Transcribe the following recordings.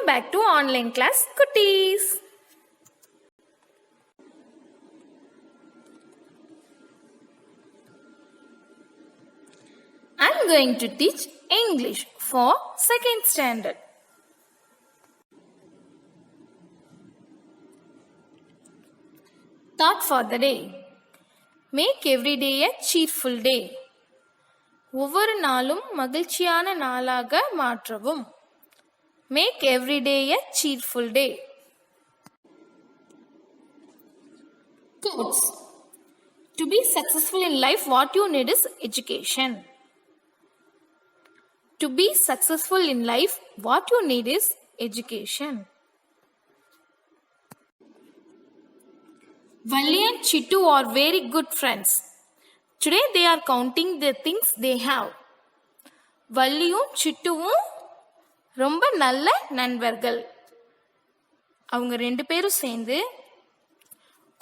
back to online class Kutties. I'm going to teach English for 2nd standard. Thought for the day. Make every day a cheerful day. ஒவ்வொரு நாளும் மகிழ்ச்சியான நாளாக மாற்றவும். Make every day a cheerful day. Quotes. To be successful in life, what you need is education. To be successful in life, what you need is education. Valli and Chittu are very good friends. Today they are counting the things they have. வள்ளியும் சிட்டுவும் ரொம்ப நல்ல நண்பர்கள். அவங்க ரெண்டு பேரும் சேர்ந்து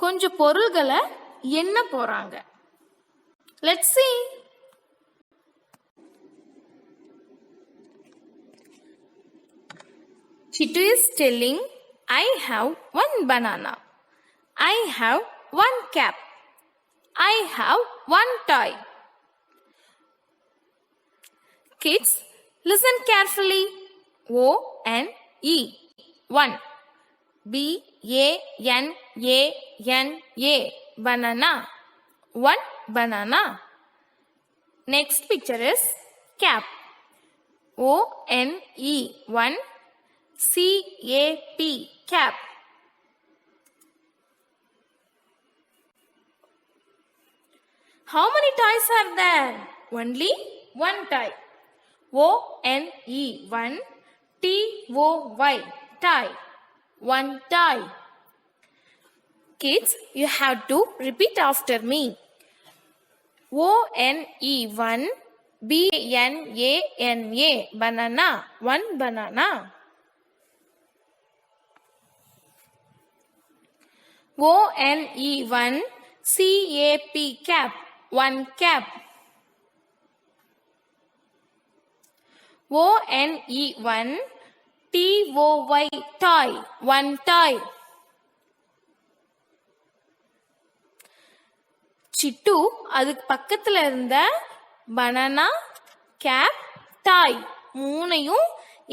கொஞ்சம் பொருள்களை எண்ண போறாங்க. Let's see. Chittu is telling, I have one banana. I have one cap. I have one toy. Kids, listen carefully. O-N-E. One. B-A-N-A-N-A. Banana. One banana. Next picture is cap. O-N-E. One. C-A-P. Cap. How many toys are there? Only one toy. O-N-E. One. T-O-Y. Toy. One toy. Kids, you have to repeat after me. O-N-E. One. B-N-A-N-A. Banana. One banana. O-N-E. One. C-A-P. Cap. One cap. O-N-E. One. T-O-Y. Toy. One toy. சிட்டு அதுக்கு பக்கத்துல இருந்த banana, gap, டாய் மூணையும்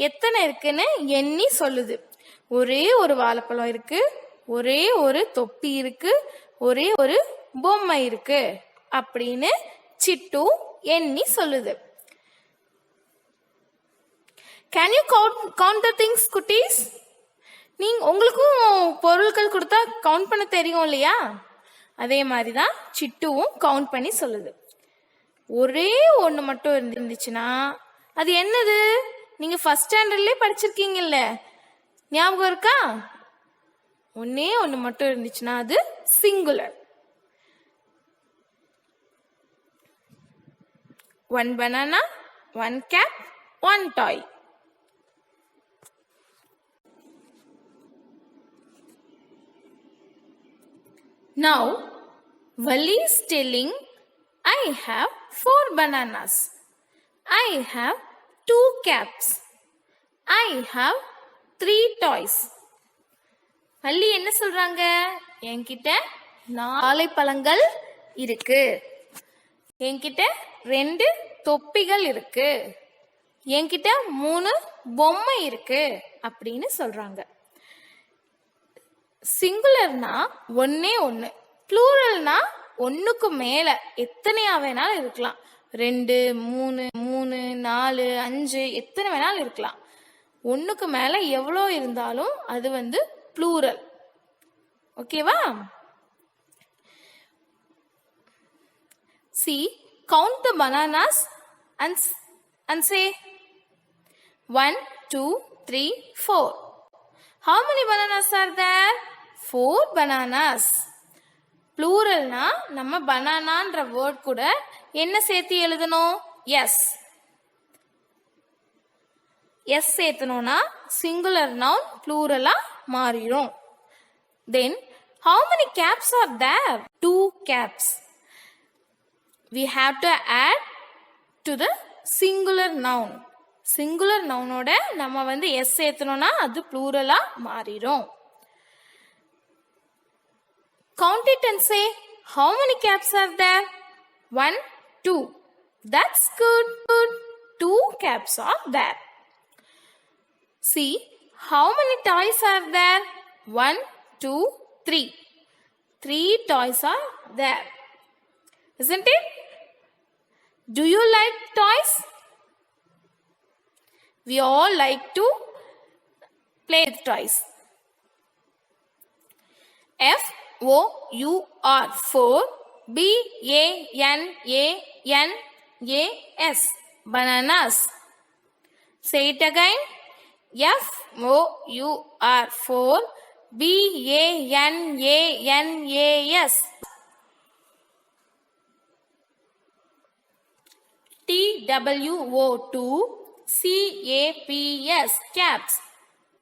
எத்தனை இருக்குன்னு எண்ணி சொல்லுது. ஒரே ஒரு வாழைப்பழம் இருக்கு, ஒரே ஒரு தொப்பி இருக்கு, ஒரே ஒரு பொம்மை இருக்கு அப்படின்னு சிட்டு எண்ணி சொல்லுது. Can you count the things, குட்டீஸ்? உங்களுக்கும் பொருட்கள் கொடுத்தா கவுண்ட் பண்ண தெரியும் இல்லையா? அதே மாதிரி தான் சிட்டுவும் கவுண்ட் பண்ணி சொல்லுது. ஒரே ஒன்று மட்டும் இருந்துச்சுன்னா அது என்னது? நீங்க ஃபர்ஸ்ட் ஸ்டாண்டர்ட்லயே படிச்சிருக்கீங்கல்ல, ஞாபகம் இருக்கா? ஒன்னே ஒன்று மட்டும் இருந்துச்சுன்னா அது singular. One banana, one cap, one toy. Now, Valli is telling, I have 4 bananas. I have 2 caps. I have 3 toys. Valli என்ன சொல்றாங்க? என்கிட்ட 4 பழங்கள் இருக்கு. என்கிட்ட 2 தொப்பிகள் இருக்கு. என்கிட்ட 3 பொம்மை இருக்கு அப்படின்னு சொல்றாங்க. சிங்குலர்னா ஒன்னே ஒன்று, ப்ளூரல்னா ஒன்றுக்கு மேலே எத்தனையா வேணாலும் இருக்கலாம். 2, 3, 3, 4, 5 எத்தனை வேணாலும் இருக்கலாம். ஒன்றுக்கு மேலே எவ்வளோ இருந்தாலும் அது ப்ளூரல். ஓகேவா? See, count the bananas and say 1, 2, 3, 4. How many bananas are there? 4 bananas. ப்ளூரல்னா நம்ம பனானான்ற வேர்ட் கூட என்ன சேர்த்து எழுதணும்? எஸ். எஸ் சேர்த்தனோம்னா சிங்குலர் நவுன் ப்ளூரலா மாறிடும். Then, how many caps are there? 2 caps. We have to add to the singular noun. Singular நவுனோட நம்ம வந்து S சேர்த்தனோம்னா அது ப்ளூரலா மாறிடும். Count it and say, how many caps are there? 1, 2. That's good. 2 caps are there. See, how many toys are there? 1, 2, 3. 3 toys are there. Isn't it? Do you like toys? We all like to play with toys. FOUR 4 BANANAS bananas. Say it again. FOUR 4 BANANAS. TWO 2 CAPS caps.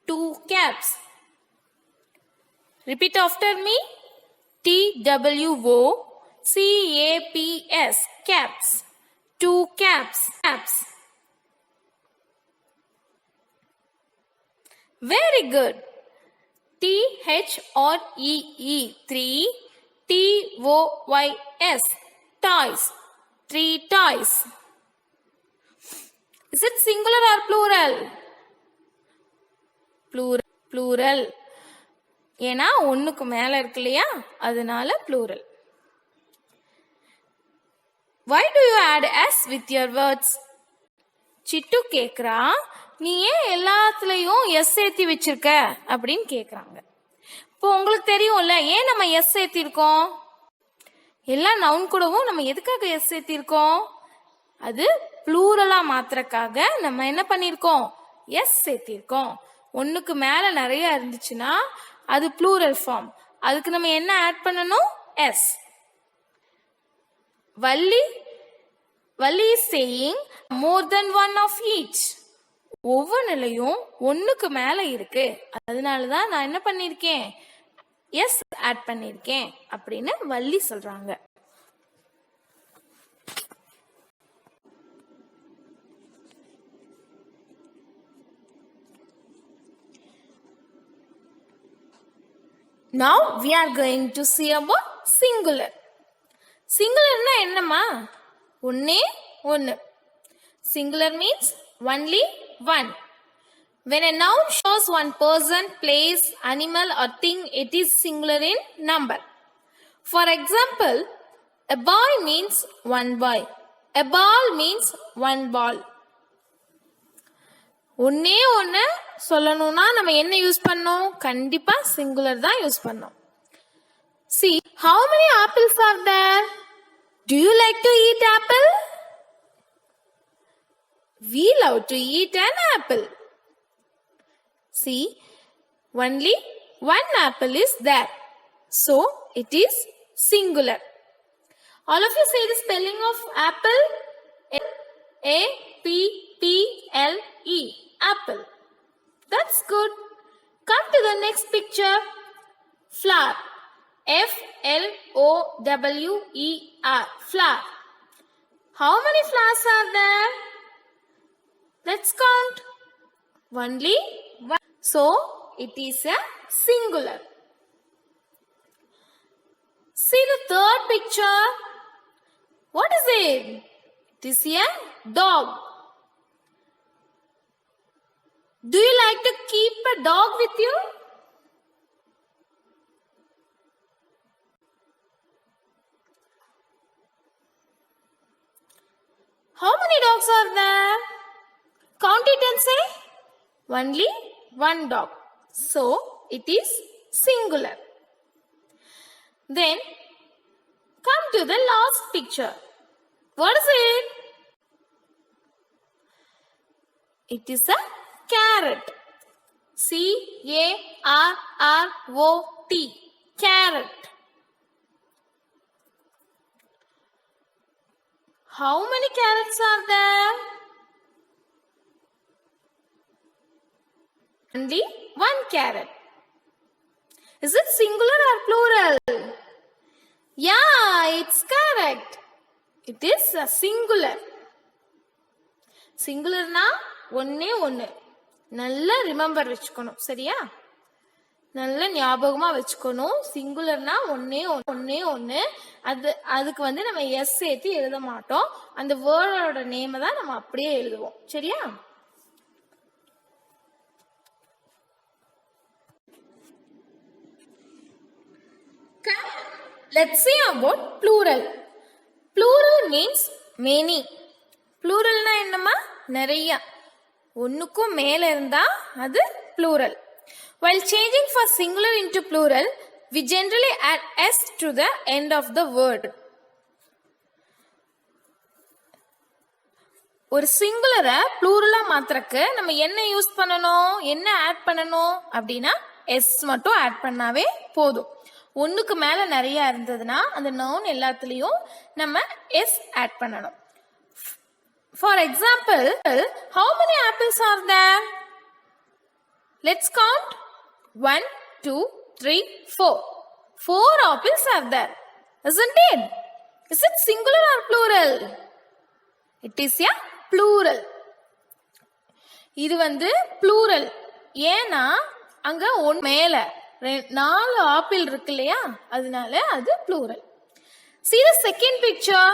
2 caps. Repeat after me. TWO CAPS caps. 2 caps. Very good. THREE 3 TOYS toys. 3 toys. Is it singular or plural? Plural. ஏன்னா ஒன்றுக்கு மேலே இருக்கு இல்லையா, அதனால plural. Why do you add s with your words? சிட்டு கேட்குறா, நீ ஏன் எல்லாத்துலேயும் எஸ் சேர்த்தி வச்சிருக்க அப்படின்னு கேட்குறாங்க. இப்போ உங்களுக்கு தெரியும்ல ஏன் நம்ம எஸ் சேர்த்திருக்கோம். எல்லா நவுன் கூடவும் நம்ம எதுக்காக எஸ் சேர்த்திருக்கோம்? அது ப்ளூரலாக மாத்திரக்காக நம்ம என்ன பண்ணியிருக்கோம், எஸ் சேர்த்திருக்கோம். ஒன்றுக்கு மேலே நிறைய இருந்துச்சுன்னா அது ப்ளூரல் ஃபார்ம். அதுக்கு நம்ம என்ன ஆட் பண்ணணும், yes. Valli is saying more than one of each. ஒவ்வொன்றுலையும் ஒன்றுக்கு மேலே இருக்கு, அதனால தான் நான் என்ன பண்ணியிருக்கேன், எஸ் ஆட் பண்ணியிருக்கேன் அப்படின்னு வள்ளி சொல்றாங்க. Now we are going to see about singular. Singularனா என்னம்மா, ஒன்னே ஒன்று. Singular means only one. When a noun shows one person, place, animal or thing, it is singular in number. For example, a boy means one boy. A ball means one ball. ஒன்னே ஒன்று சொல்லணும்னா நம்ம என்ன use பண்ணோம், கண்டிப்பா singular தான் use பண்ணோம். See, how many apples are there? Do you like to eat apple? We love to eat an apple. See, only one apple is there, so it is singular. All of you say the spelling of apple. APPLE. Apple. That's good. Come to the next picture. Flower. FLOWER. Flower. How many flowers are there? Let's count. Only one. So it is a singular. See the third picture. What is it? It is a dog. Do you like to keep a dog with you? How many dogs are there? Count it and say, only one dog. So it is singular. Then come to the last picture. What is it? It is a carrot. CARROT. Carrot. How many carrots are there? Only one carrot. Is it singular or plural? Yeah, it's correct. It is a singular. Singular na ஒன்னே ஒன்று. நல்லா remember வச்சுக்கணும். சரியா? நல்ல ஞாபகமா வச்சுக்கணும். சிங்குலர்னா ஒன்னே ஒன்று. அதுக்கு வந்து நம்ம எஸ் சேர்த்து எழுத மாட்டோம். அந்த வேர்டோட நேமை தான் நம்ம அப்படியே எழுதுவோம். சரியா? Let's see about plural. Plural means many. Pluralனா என்னமா? நிறைய. ஒன்னுக்கும் மேல இருந்தா அது plural. While changing from singular into plural, we generally add s to the end of the word. ஒரு சிங்குலரை ப்ளூரலா மாத்திரக்கு நம்ம என்ன யூஸ் பண்ணணும், என்ன ஆட் பண்ணணும் அப்படின்னா எஸ் மட்டும் ஆட் பண்ணாவே போதும். ஒன்றுக்கு மேல நிறைய இருந்ததுன்னா அந்த நவுன் எல்லாத்துலயும் நம்ம எஸ் ஆட் பண்ணணும். For example, how many apples are there? Let's count. 1, 2, 3, 4. 4 apples are there, isn't it? Is it singular or plural? It is a plural. இது வந்து plural. ஏன்னா அங்க மேல 4 ஆப்பிள் இருக்கு இல்லையா, அதனால அது plural. See the second picture.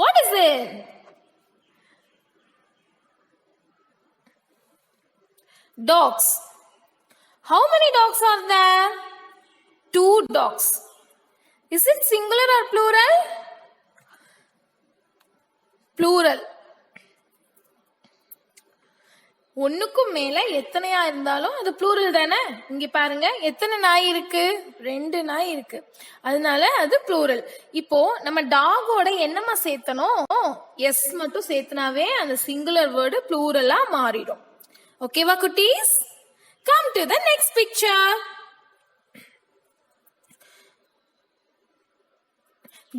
What is it? Dogs. How many dogs are there? 2 dogs. Is it singular or plural? Plural. ஒன்னுக்கும் மேல எத்தனையா இருந்தாலும் அது plural தானே. இங்க பாருங்க, எத்தனை நாய் இருக்கு? 2 நாய் இருக்கு, அதனால அது plural. இப்போ நம்ம டாகோட என்னமா சேர்த்தணும்? எஸ் மட்டும் சேர்த்தனாவே அந்த சிங்குலர் வேர்டு ப்ளூரலா மாறிடும். ஓகேவா குட்டீஸ்? Come to the next picture.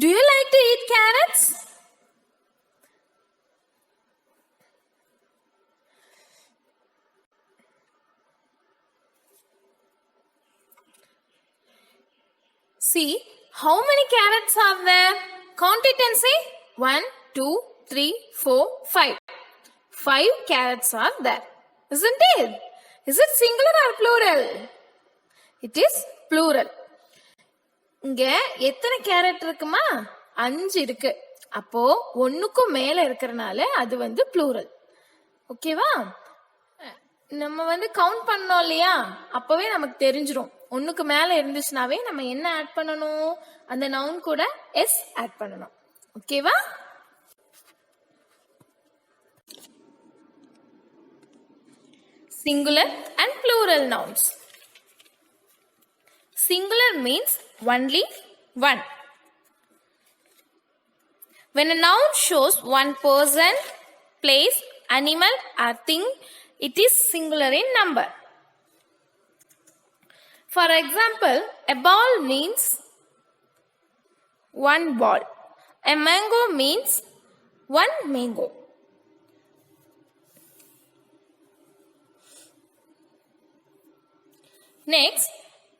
Do you like to eat carrots? See, how many carrots are there? Count it and say 1, 2, 3, 4, 5. 5 carrots are there. Isn't it? Is it singular or plural? It is plural. இங்க எத்தனை carrot இருக்குமா? 5 இருக்கு. அப்போ ஒன்னுக்கும் மேல இருக்கறனால அது வந்து plural. ஓகேவா? நம்ம வந்து கவுண்ட் பண்ணோம் இல்லையா, அப்பவே நமக்கு தெரிஞ்சிரும். ஒன்னுக்கு மேல இருந்துச்சுனாவே நம்ம என்ன ஆட் பண்ணணும்? அந்த நவுன் கூட எஸ் ஆட் பண்ணணும். ஓகேவா? Singular and plural nouns. Singular means only one. When a noun shows one person, place, animal or thing, it is singular in number. For example, a ball means one ball. A mango means one mango. Next,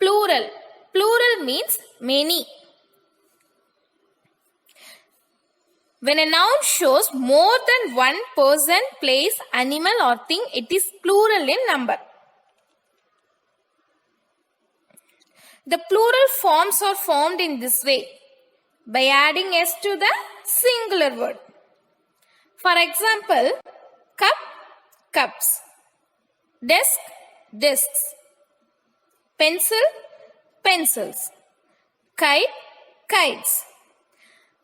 plural. Plural means many. When a noun shows more than one person, place, animal or thing, it is plural in number. The plural forms are formed in this way by adding s to the singular word. For example, cup, cups. Desk, desks. Pencil, pencils. Kite, kites.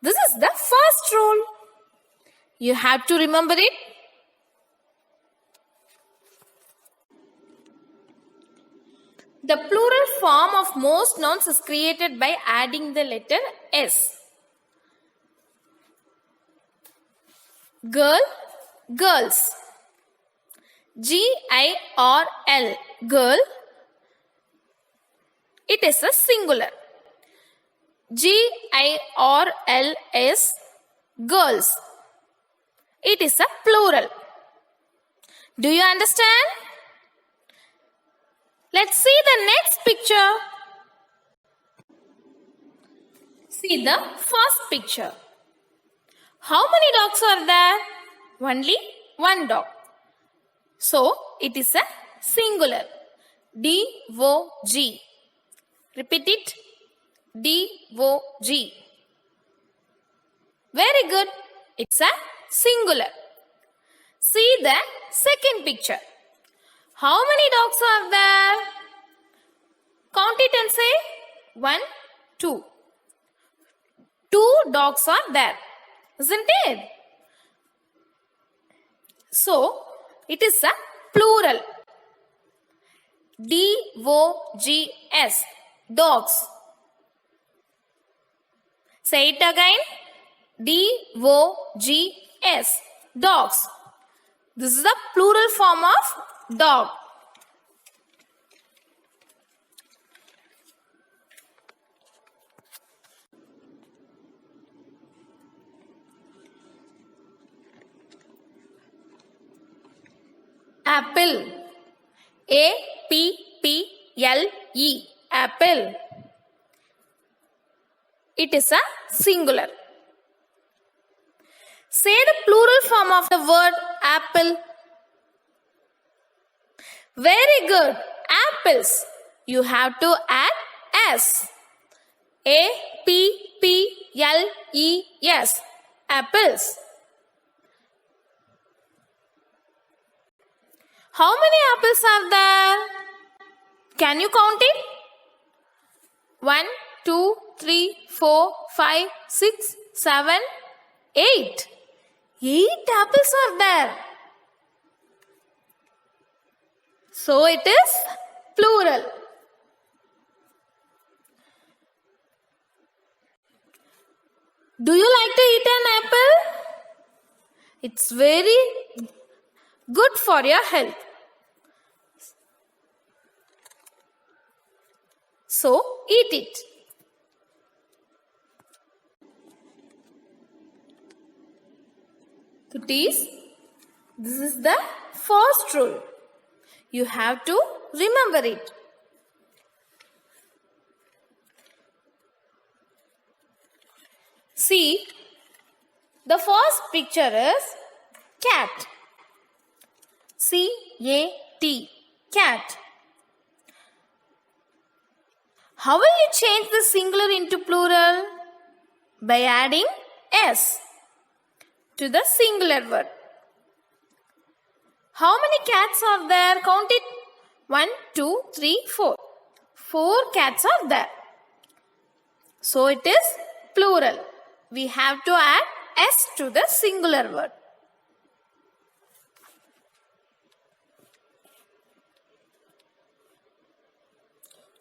This is the first rule. You have to remember it. The plural form of most nouns is created by adding the letter s. Girl, girls. G-I-R-L, girl. It is a singular. G-I-R-L-S, girls. It is a plural. Do you understand? Let's see the next picture. See the first picture. How many dogs are there? Only one dog. So it is a singular. D-O-G. Repeat it. D-O-G. Very good. It's a singular. See the second picture. How many dogs are there? Count it and say 1, 2. 2 dogs are there, isn't it? So it is a plural. D-O-G-S. Dogs. Say it again. D-O-G-S. Dogs. This is the plural form of dog. Apple. A-P-P-L-E. Apple. It is a singular. Say the plural form of the word apple. Very good. Apples. You have to add S. A-P-P-L-E-S. Apples. How many apples are there? Can you count it? 1, 2, 3, 4, 5, 6, 7, 8. 8 apples are there. So it is plural. Do you like to eat an apple? It's very good for your health. So eat it. Cuties, this is the first rule. You have to remember it. See, the first picture is cat. C-A-T. Cat. How will you change the singular into plural? By adding S to the singular word. How many cats are there? Count it. 1, 2, 3, 4. 4 cats are there. So it is plural. We have to add S to the singular word.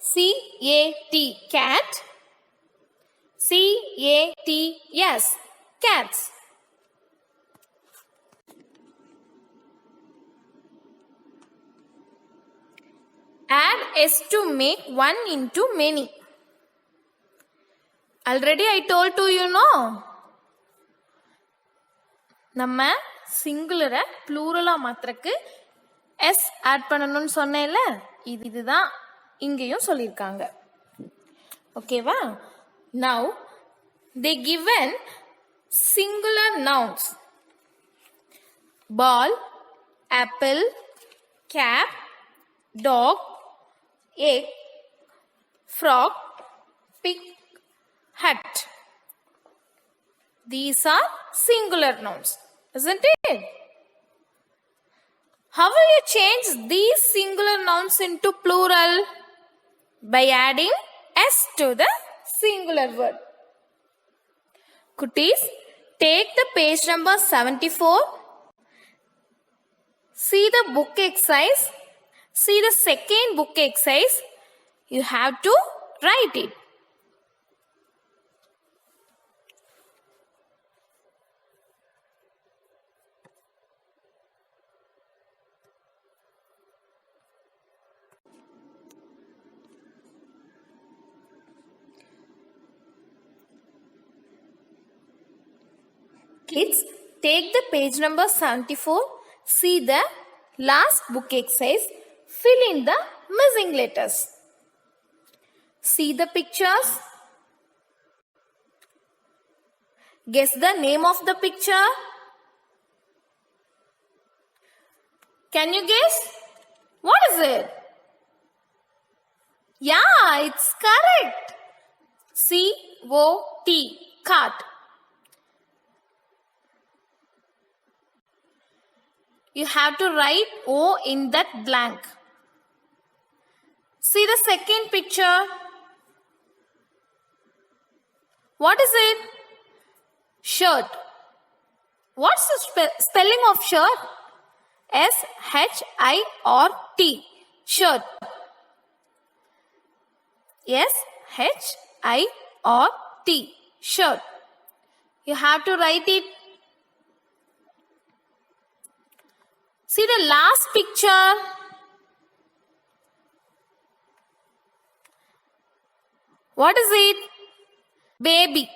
C-A-T. Cat. C-A-T-S. Cats. Add S to make one into many. Already I told to you, no? நம்ம சிங்குலரை ப்ளூரலா மாத்திரக்கு S add பண்ணணும்னு சொன்னேன்ல, இதுதான் இங்கேயும் சொல்லியிருக்காங்க. ஓகேவா? Now they given singular nouns. Ball, apple, cap, dog, egg, frog, pig, hat. These are singular nouns, isn't it? How will you change these singular nouns into plural? By adding S to the singular word. Cuties, take the page number 74. See the book exercise. See the second book exercise. You have to write it. Kids, take the page number 74. See the last book exercise. Fill in the missing letters. See the pictures. Guess the name of the picture. Can you guess? What is it? Yeah, it's correct. C-O-T, cart. You have to write O in that blank. See the second picture. What is it? Shirt. What's the spelling of shirt? S-H-I-R-T. Shirt. S-H-I-R-T. Shirt. You have to write it. See the last picture. What is it? Baby.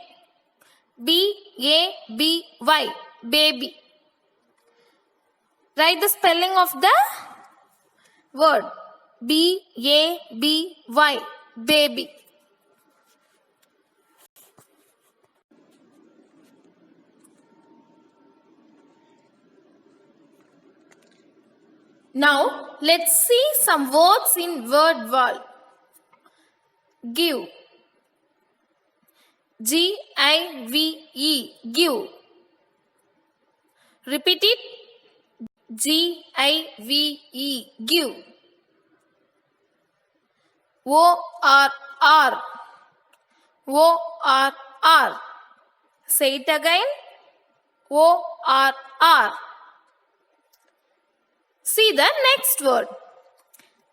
B-A-B-Y. Baby. Write the spelling of the word. B-A-B-Y. Baby. Now, let's see some words in word wall. Give. G-I-V-E. Give. Repeat it. G-I-V-E. Give. O-R-R. O-R-R. Say it again. O-R-R. See the next word.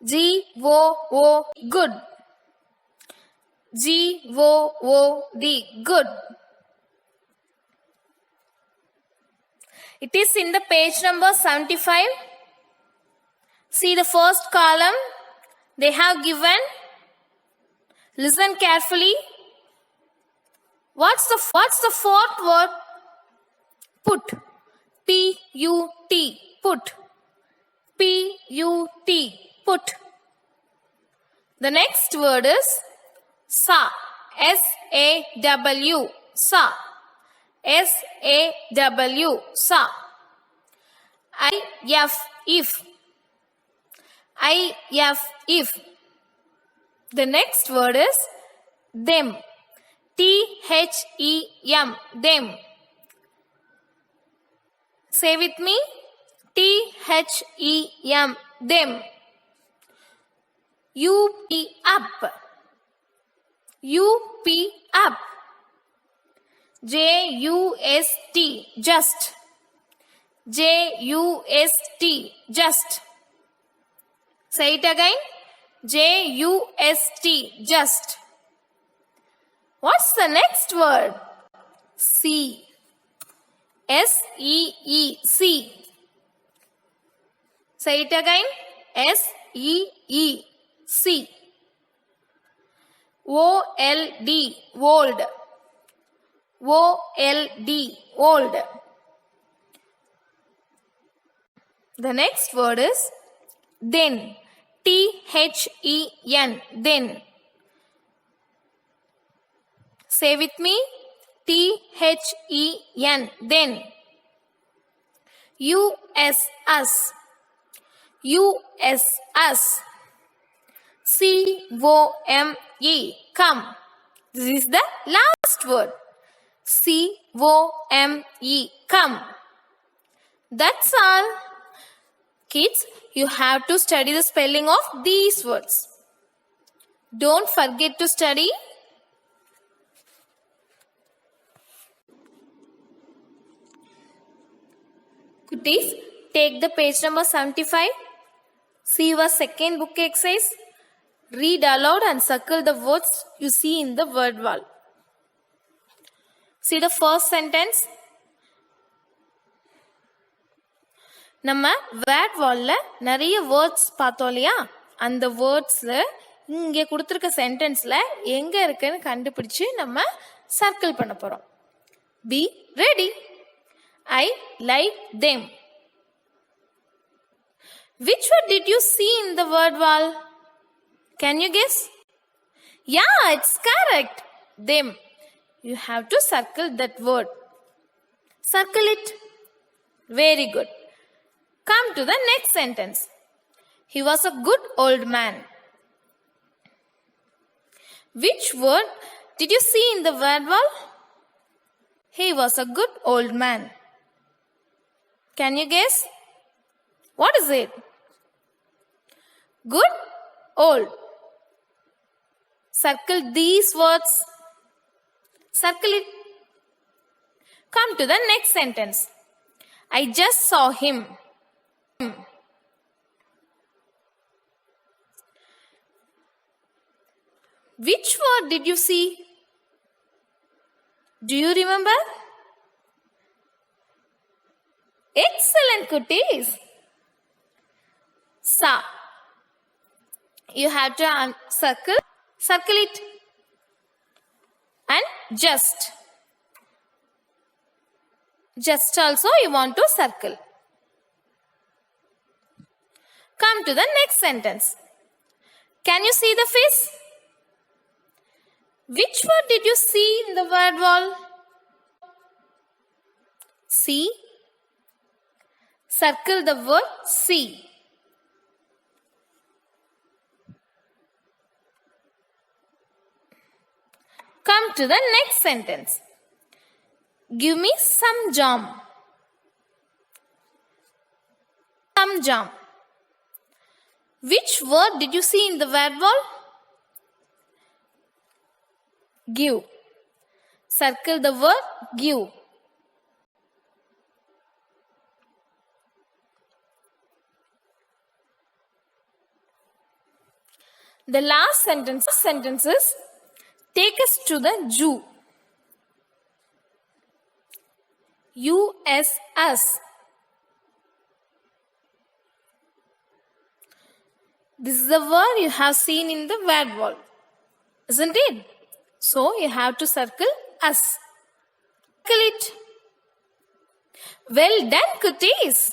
G-O-O. Good. G-O-O-D. Good. It is in the page number 75. See the first column. They have given. Listen carefully. What's the fourth word? Put. P-U-T. Put. P-U-T. Put. The next word is sa. S-A-W. Sa. S-A-W. Sa. I-F. If. I-F. If. The next word is them. T-H-E-M. Them. Say with me. T-H-E-M. Them. U-P. Up. U-P. Up. J-U-S-T. Just. J-U-S-T. Just. Say it again. J-U-S-T. Just. What's the next word? See. S-E-E. See. Say it again. S-E-E. See. O-L-D. Old. O-L-D. Old. The next word is then. T-H-E-N. Then. Say with me. T-H-E-N. Then. U-S-S. U-S-S. C-O-M-E. Come. This is the last word. C-O-M-E. Come. That's all. Kids, you have to study the spelling of these words. Don't forget to study. Kutties, take the page number 75. See your second book exercise. Read aloud and circle the words you see in the word wall. See the first sentence. நம்ம word வால்ல நிறைய words பார்த்தோம் இல்லையா? அந்த வேர்ட்ஸ்ல இங்கே கொடுத்துருக்க சென்டென்ஸ்ல எங்க இருக்குன்னு கண்டுபிடிச்சு நம்ம சர்க்கிள் பண்ண போறோம். Be ready. I like them. Which word did you see in the word wall? Can you guess? Yeah, it's correct. Them. You have to circle that word. Circle it. Very good. Come to the next sentence. He was a good old man. Which word did you see in the word wall? He was a good old man. Can you guess? What is it? Good, old. Circle these words. Circle it. Come to the next sentence. I just saw him. Which word did you see? Do you remember? Excellent, Kutties. Sa. You have to circle it. And just also you want to circle. Come to the next sentence. Can you see the fish? Which word did you see in the word wall? See. Circle the word see. Come to the next sentence. Give me some jam. Some jam. Which word did you see in the word wall? Give. Circle the word give. The last sentence is take us to the zoo. U-S-S. This is the word you have seen in the word wall, isn't it? So you have to circle us. Circle it. Well done, Kutties.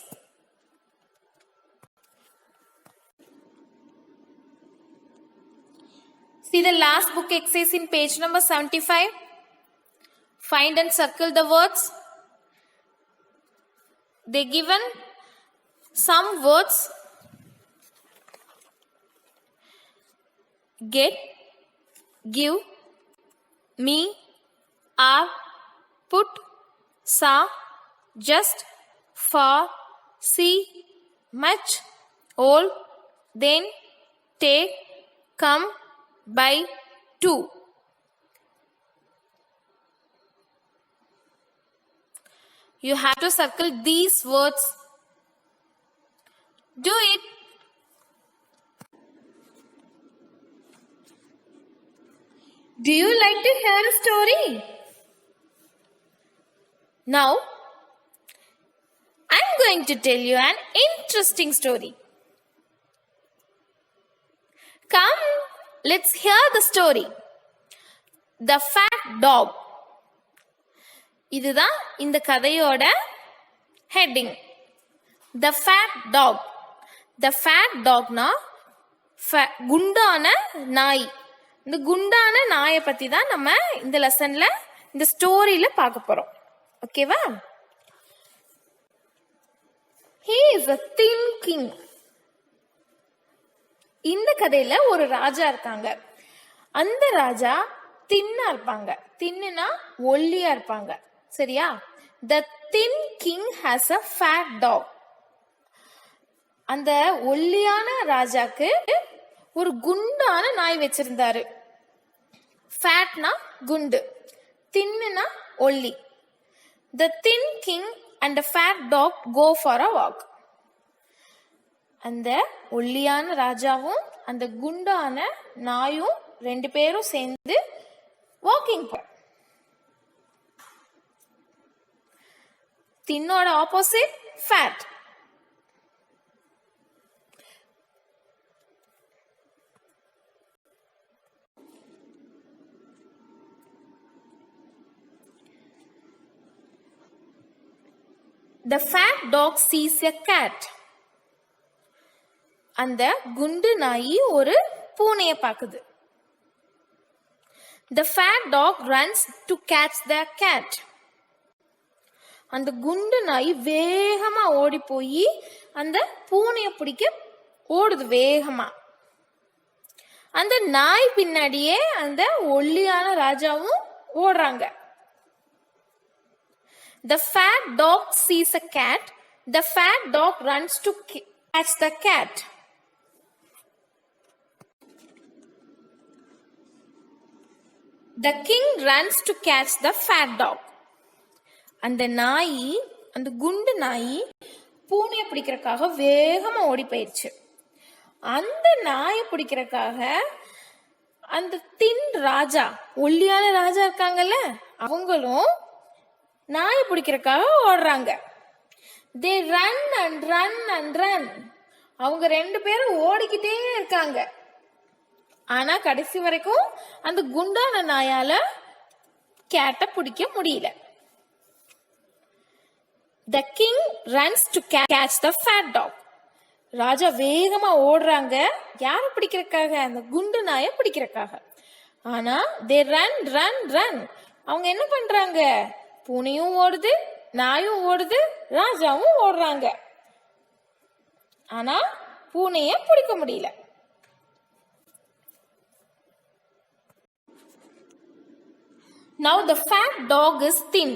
See the last book exercise in page number 75. Find and circle the words. They given some words. Get, give, me, are, put, saw, just, for, see, much, all, then, take, come, by, to. You have to circle these words. Do it. Do you like to hear a story? Now, I'm going to tell you an interesting story. Come, let's hear the story. The Fat Dog. இதுதான் இந்த கதையோட heading. The Fat Dog. The Fat Dogனா குண்டான நாய். இந்த குண்டான நாயை பத்தி தான் நம்ம இந்த லெசன்ல இந்த ஸ்டோரியில பார்க்க போறோம். ஓகேவா? He is a thin king. இந்த கதையில ஒரு ராஜா இருக்காங்க. அந்த ராஜா தின்னா இருப்பாங்க. தின்னுனா ஒல்லியா இருப்பாங்க. சரியா? The thin king has a fat dog. அந்த ஒல்லியான ராஜாக்கு ஒரு குண்டான நாய் வச்சிருந்தாரு. ஃபேட்னா குண்டு, தின்னுனா ஒல்லி. The thin king and the fat dog go for a walk. அந்த ஒல்லியான ராஜாவும் அந்த குண்டான நாயும் ரெண்டு பேரும் சேர்ந்து வாக்கிங் போ. தின்னோட opposite fat. The fat dog sees a cat. அந்த குண்டு நாயி ஒரு பூனையை பார்க்குது. The fat dog runs to catch the cat. அந்த குண்டு நாய் வேகமா ஓடி போய் அந்த பூனைய பிடிக்க ஓடுது வேகமா. அந்த நாய் பின்னாடியே அந்த ஒல்லியான ராஜாவும் ஓடுறாங்க. The fat dog sees a cat. The fat dog runs to catch the cat. The king runs to catch the fat dog. அந்த நாய், அந்த குண்டு நாய் பூனையை பிடிக்கிறதுக்காக வேகமா ஓடி போயிடுச்சு. அந்த நாயை பிடிக்கிறதுக்காக அந்த தின் ராஜா, ஒல்லியான ராஜா இருக்காங்கல்ல, அவங்களும் நாயை பிடிக்கிறதுக்காக ஓடுறாங்க. They run and run and run. அவங்க 2 பேரும் ஓடிக்கிட்டே இருக்காங்க. ஆனா கடைசி வரைக்கும் அந்த குண்டான நாயால கேட்ட பிடிக்க முடியல. The king runs to catch the fat dog. ராஜா வேகமா ஓடுறாங்க. யாரை பிடிக்கிறதுக்காக? அந்த குண்டு நாயை பிடிக்கிறதுக்காக. ஆனா they run run run. அவங்க என்ன பண்றாங்க? பூனையும் ஓடுது, நாயும் ஓடுது, ராஜாவும் ஓடுறாங்க. ஆனா பூனைய பிடிக்க முடியல. Now the fat dog is thin.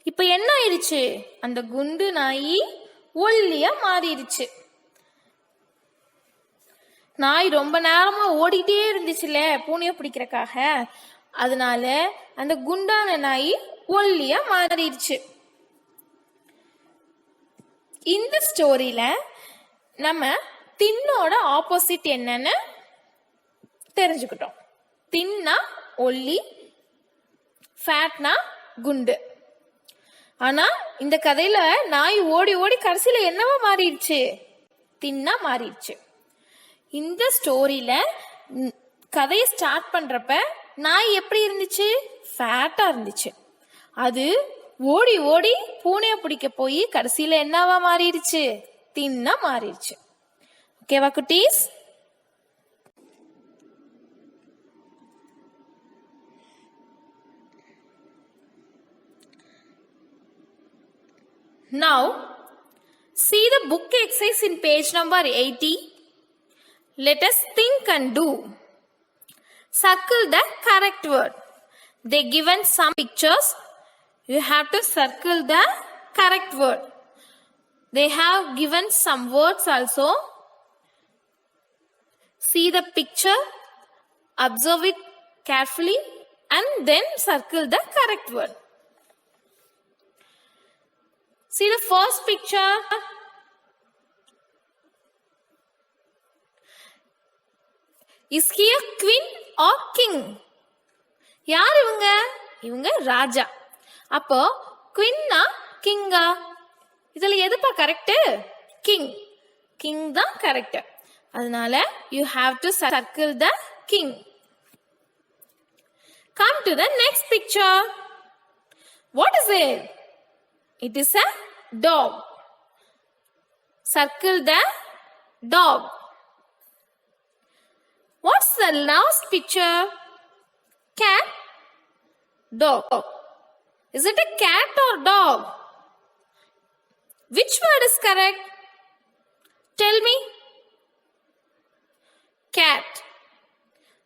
இப்ப என்ன ஆயிடுச்சு? அந்த குண்டு நாய் ஒல்லியா மாறிடுச்சு. நாய் ரொம்ப நேரமா ஓடிட்டே இருந்துச்சுல பூனைய பிடிக்கிறதுக்காக, அதனால அந்த குண்டான நாய் ஒல்லியா மாறிடுச்சு. இந்த ஸ்டோரியில நம்ம தின்னோட ஆப்போசிட் என்னன்னு தெரிஞ்சுக்கிட்டோம். தின்னா ஒல்லி, ஃபேட்னா குண்டு. ஆனா இந்த கதையில நாய் ஓடி ஓடி கடைசியில என்னவா மாறிடுச்சு? தின்னா மாறிடுச்சு. இந்த ஸ்டோரியில கதையை ஸ்டார்ட் பண்றப்ப நாய் எப்படி இருந்துச்சு? ஃபேட்டா இருந்துச்சு. அது ஓடி ஓடி பூனைய பிடிக்க போய் கடைசியில என்னவா மாறிடுச்சு? தின்னா மாறிடுச்சு. ஓகேவா குட்டீஸ்? Now, see the book exercise in page number 80. Let us think and do. Circle the correct word. They given some pictures. You have to circle the correct word. They have given some words also. See the picture, observe it carefully, and then circle the correct word. See the first picture. Is he a queen or king? யார் இவங்க? இவங்க ராஜா. அப்போ குயின்னா கிங்கா? இதுல எதுப்பா correct? King. King தான் correct. அதனால you have to circle the king. Come to the next picture. What is it? It is a dog. Circle the dog. What's the last picture? Cat? Dog. Is it a cat or dog? Which word is correct? Tell me. Cat.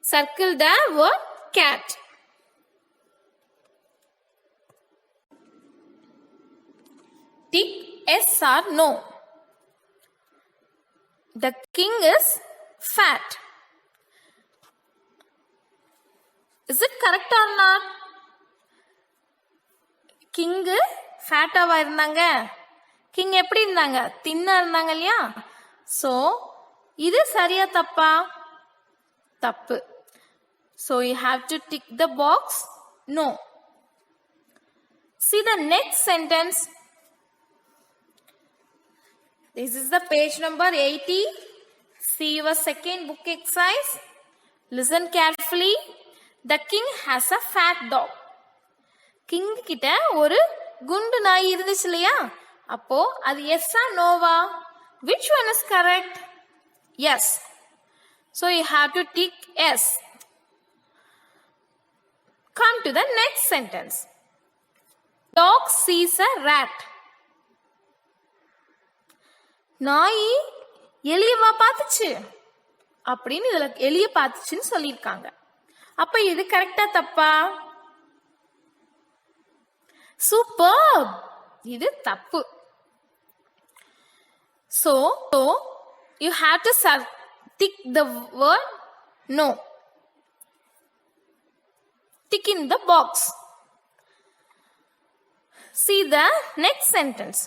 Circle the word cat. Tick yes or no. The king is fat. Is it correct or not? King ஃபேட்டாவா இருந்தாங்க. King எப்படி இருந்தாங்க? தின்னா இருந்தாங்க இல்லையா? So இது சரியா தப்பா? தப்பு. So you have to tick the box no. See the next sentence. This is the page number 80. See your second book exercise. Listen carefully. The king has a fat dog. King கிட்ட ஒரு குண்டு நாய் இருந்துச்சு இல்லையா? அப்போ அது எஸ்ஸா Noah? Which one is correct? Yes. So you have to tick yes. Come to the next sentence. Dog sees a rat. நாய் எலியவா பார்த்துச்சு அப்படின்னு இதுல எலிய பார்த்துச்சுன்னு சொல்லியிருக்காங்க. அப்ப இது கரெக்டா தப்பா? சூப்பர், இது தப்பு. So you have to tick the word no. Tick in the box. See the next sentence.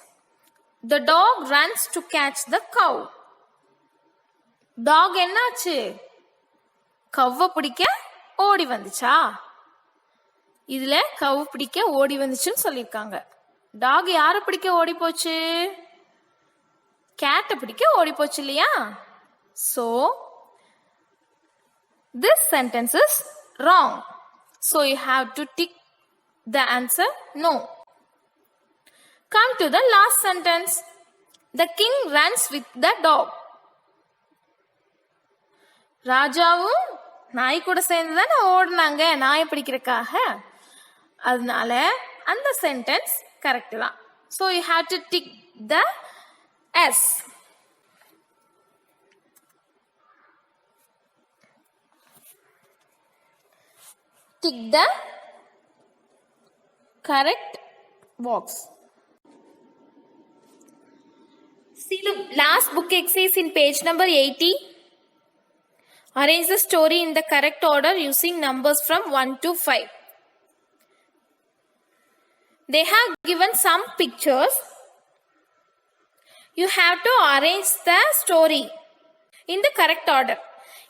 The dog runs to catch the cow. Dog என்னாச்சு? கவ்வ பிடிக்க ஓடி வந்துச்சா? இதுல கவ் பிடிக்க ஓடி வந்துச்சுன்னு சொல்லியிருக்காங்க. டாக் யாரை பிடிக்க ஓடி போச்சு? கேட்டை பிடிக்க ஓடி போச்சு இல்லையா? So this sentence is wrong. So you have to tick the answer no. Come to the last sentence. The king runs with the dog. ராஜாவும் நாய் கூட சேர்ந்து தானே ஓடுனாங்க நாயை பிடிக்கிறதுக்காக. அதனால அந்த சென்டென்ஸ் கரெக்ட் தான். So you have to tick the S. Tick the correct box. See the last book exercise in page number 80. Arrange the story in the correct order using numbers from 1 to 5. They have given some pictures. You have to arrange the story in the correct order.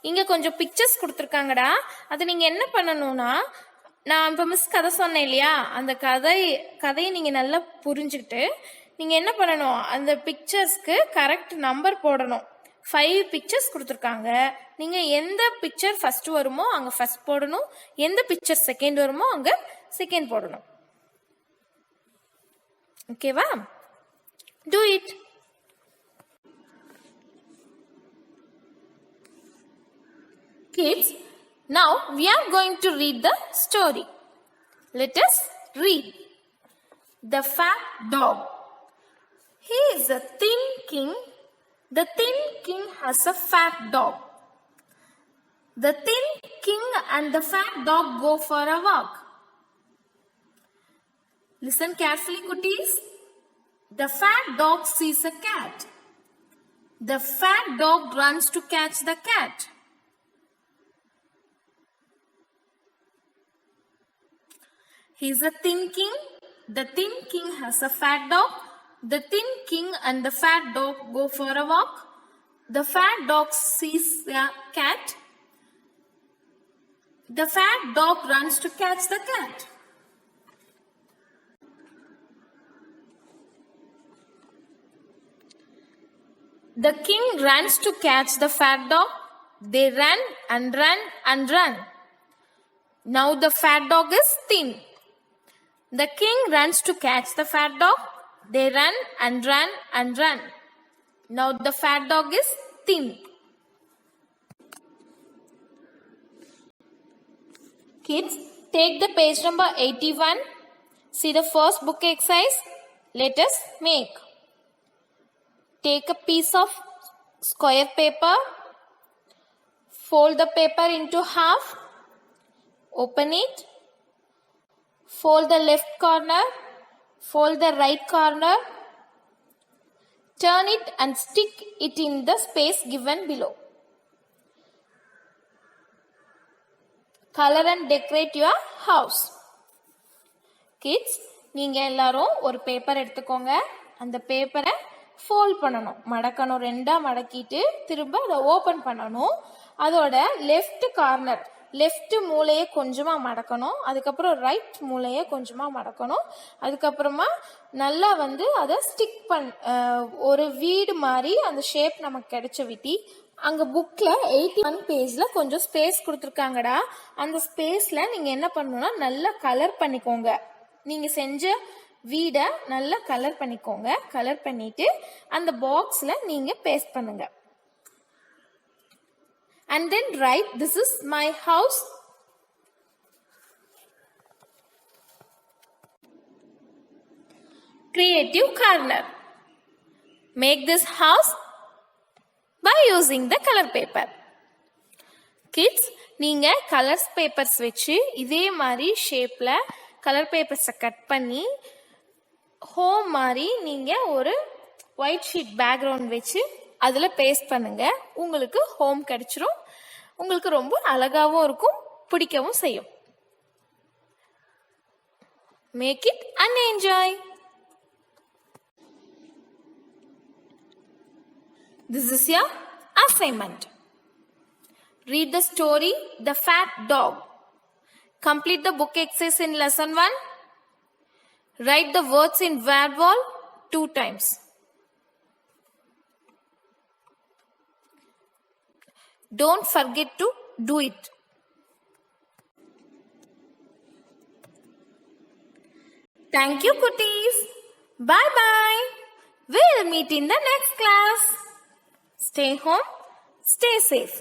இங்க கொஞ்சம் pictures கொடுத்துருக்காங்கடா. அது நீங்க என்ன பண்ணணும்னா, நான் இப்போ miss கதை சொன்னேன் இல்லையா, அந்த கதையை நீங்க நல்லா புரிஞ்சுக்கிட்டு நீங்க என்ன பண்ணணும், அந்த பிக்சர்ஸ்க்கு கரெக்ட் நம்பர் போடணும். 5 பிக்சர்ஸ் கொடுத்துருக்காங்க. நீங்க எந்த பிக்சர் ஃபர்ஸ்ட் வருமோ அங்க ஃபர்ஸ்ட் போடணும், எந்த பிக்சர் செகண்ட் வருமோ அங்க செகண்ட் போடணும். ஓகேவா? Do it. Kids, now we are going to read the story. Let us read. The fat dog. He is a thin king. The thin king has a fat dog. The thin king and the fat dog go for a walk. Listen carefully, cuties. The fat dog sees a cat. The fat dog runs to catch the cat. He is a thin king. The thin king has a fat dog. The thin king and the fat dog go for a walk. The fat dog sees a cat. The fat dog runs to catch the cat. The king runs to catch the fat dog. They run and run and run. Now the fat dog is thin. The king runs to catch the fat dog. They run and run and run. Now the fat dog is thin. Kids, take the page number 81. See the first book exercise. Let us make. Take a piece of square paper. Fold the paper into half. Open it. Fold the left corner. Fold the right corner. Turn it and stick it in the space given below. Color and decorate your house. Kids, நீங்க எல்லாரும் ஒரு paper எடுத்துக்கோங்க. அந்த பேப்பரை fold பண்ணணும், மடக்கணும், 2ஆ மடக்கிட்டு திரும்ப அதை open பண்ணணும். அதோட லெஃப்ட் கார்னர், லெஃப்ட் மூலையை கொஞ்சமா மடக்கணும், அதுக்கப்புறம் ரைட் மூலையை கொஞ்சமா மடக்கணும், அதுக்கப்புறமா நல்லா அதை ஸ்டிக் ஒரு வீடு மாதிரி அந்த ஷேப் நமக்கு கிடைச்ச விட்டி. அங்க புக்ல 81 பேஜ்ல கொஞ்சம் ஸ்பேஸ் கொடுத்துருக்காங்கடா. அந்த ஸ்பேஸ்ல நீங்க என்ன பண்ணணும்னா நல்லா கலர் பண்ணிக்கோங்க. நீங்க செஞ்ச வீட நல்லா கலர் பண்ணிக்கோங்க. கலர் பண்ணிட்டு அந்த பாக்ஸ்ல நீங்க பேஸ்ட் பண்ணுங்க. And then write, this is my house. Creative corner. Make this house by using the color paper. Kids, நீங்க கலர்ஸ் பேப்பர்ஸ் வச்சு இதே மாதிரி ஷேப்ல கலர் பேப்பர்ஸை கட் பண்ணி ஹோம் மாதிரி நீங்க ஒரு ஒயிட் ஷீட் பேக்ரவுண்ட் வச்சு அதுல பேஸ்ட் பண்ணுங்க. உங்களுக்கு ஹோம் கிடைச்சிரும். உங்களுக்கு ரொம்ப அழகாவும் இருக்கும், பிடிக்கவும் செய்யும். Make it and enjoy. This is your assignment. Read the story The Fat Dog. Complete the book exercise in lesson 1. Write the words in word wall 2 times. Don't forget to do it. Thank you, Kutties. Bye bye. We'll meet in the next class. Stay home, stay safe.